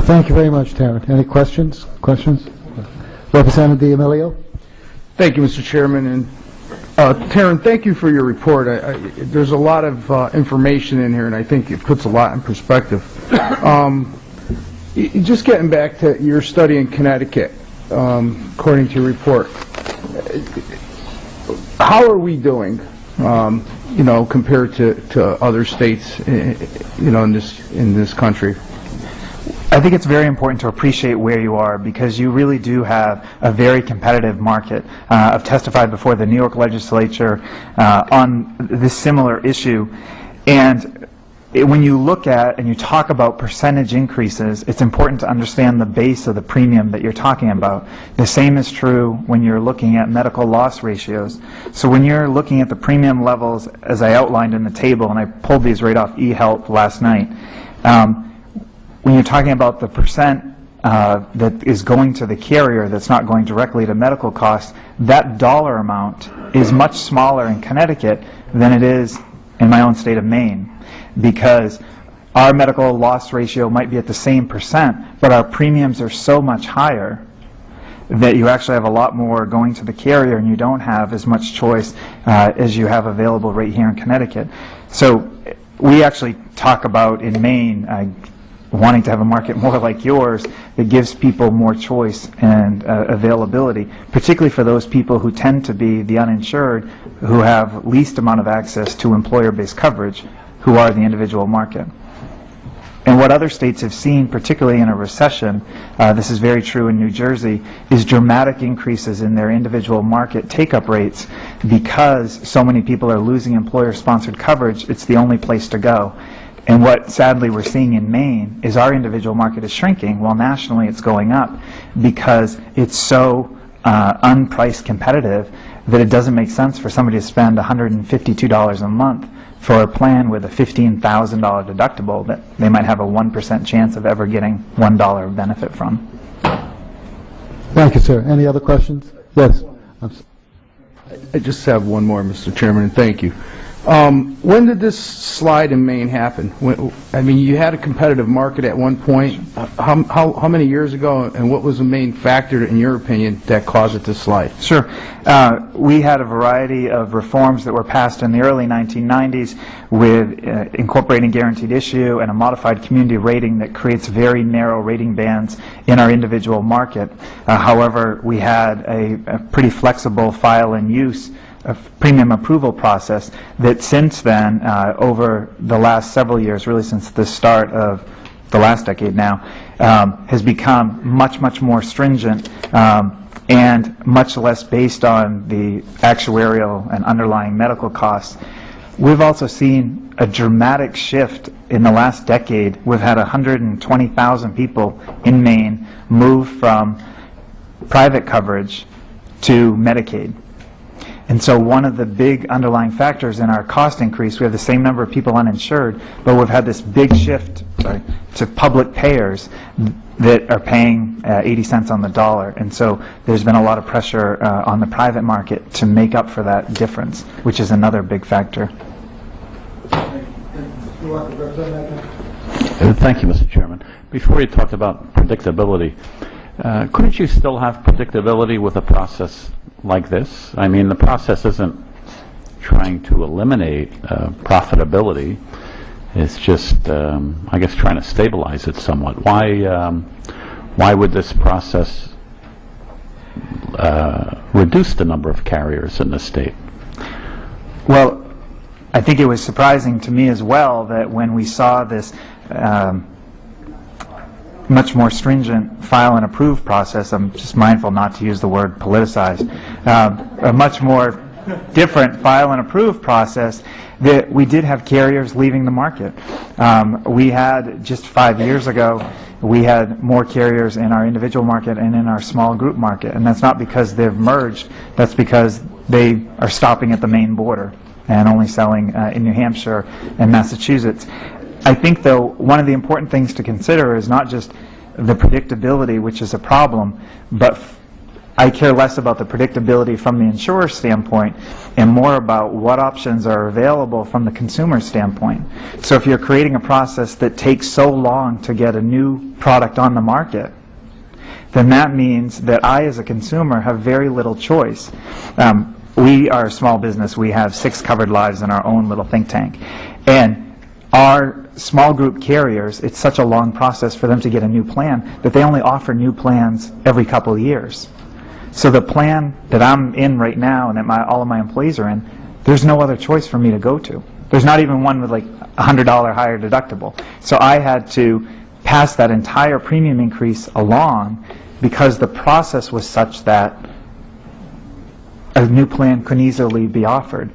Thank you very much, Tarren. Any questions? Representative D'Amelio? Thank you, Mr. Chairman. And Tarren, thank you for your report. There's a lot of information in here, and I think it puts a lot in perspective. Just getting back to your study in Connecticut, according to your report, how are we doing, compared to other states, in this country? I think it's very important to appreciate where you are, because you really do have a very competitive market. I've testified before the New York legislature on this similar issue, and when you look at and you talk about percentage increases, it's important to understand the base of the premium that you're talking about. The same is true when you're looking at medical loss ratios. So when you're looking at the premium levels, as I outlined in the table, and I pulled these right off eHealth last night, when you're talking about the percent that is going to the carrier that's not going directly to medical costs, that dollar amount is much smaller in Connecticut than it is in my own state of Maine, because our medical loss ratio might be at the same percent, but our premiums are so much higher that you actually have a lot more going to the carrier, and you don't have as much choice as you have available right here in Connecticut. So we actually talk about in Maine wanting to have a market more like yours that gives people more choice and availability, particularly for those people who tend to be the uninsured, who have least amount of access to employer-based coverage, who are the individual market. And what other states have seen, particularly in a recession, this is very true in New Jersey, is dramatic increases in their individual market take-up rates, because so many people are losing employer-sponsored coverage. It's the only place to go. And what sadly we're seeing in Maine is our individual market is shrinking, while nationally it's going up, because it's so unpriced competitive that it doesn't make sense for somebody to spend $152 a month for a plan with a $15,000 deductible that they might have a 1% chance of ever getting $1 of benefit from. Thank you, sir. Any other questions? Yes. I just have one more, Mr. Chairman, and thank you. When did this slide in Maine happen? You had a competitive market at one point. How many years ago, and what was the main factor, in your opinion, that caused it to slide? Sure. We had a variety of reforms that were passed in the early 1990s with incorporating guaranteed issue and a modified community rating that creates very narrow rating bands in our individual market. However, we had a pretty flexible file and use a premium approval process that since then, over the last several years, really since the start of the last decade now, has become much, much more stringent and much less based on the actuarial and underlying medical costs. We've also seen a dramatic shift in the last decade. We've had 120,000 people in Maine move from private coverage to Medicaid. And so one of the big underlying factors in our cost increase, we have the same number of people uninsured, but we've had this big shift to public payers that are paying 80 cents on the dollar. And so there's been a lot of pressure on the private market to make up for that difference, which is another big factor. Thank you, Mr. Chairman. Before you talked about predictability, couldn't you still have predictability with a process like this? I mean, the process isn't trying to eliminate profitability. It's just, I guess, trying to stabilize it somewhat. Why would this process reduce the number of carriers in the state? Well, I think it was surprising to me as well that when we saw this much more stringent file and approve process, I'm just mindful not to use the word politicized, a much more different file and approve process, that we did have carriers leaving the market. We had, just 5 years ago, we had more carriers in our individual market and in our small group market, and that's not because they've merged, that's because they are stopping at the Maine border and only selling in New Hampshire and Massachusetts. I think, though, one of the important things to consider is not just the predictability, which is a problem, but I care less about the predictability from the insurer standpoint and more about what options are available from the consumer standpoint. So if you're creating a process that takes so long to get a new product on the market, then that means that I, as a consumer, have very little choice. We are a small business. We have 6 covered lives in our own little think tank. And our small group carriers, it's such a long process for them to get a new plan that they only offer new plans every couple of years. So the plan that I'm in right now and that all of my employees are in, there's no other choice for me to go to. There's not even one with like $100 higher deductible. So I had to pass that entire premium increase along because the process was such that a new plan couldn't easily be offered.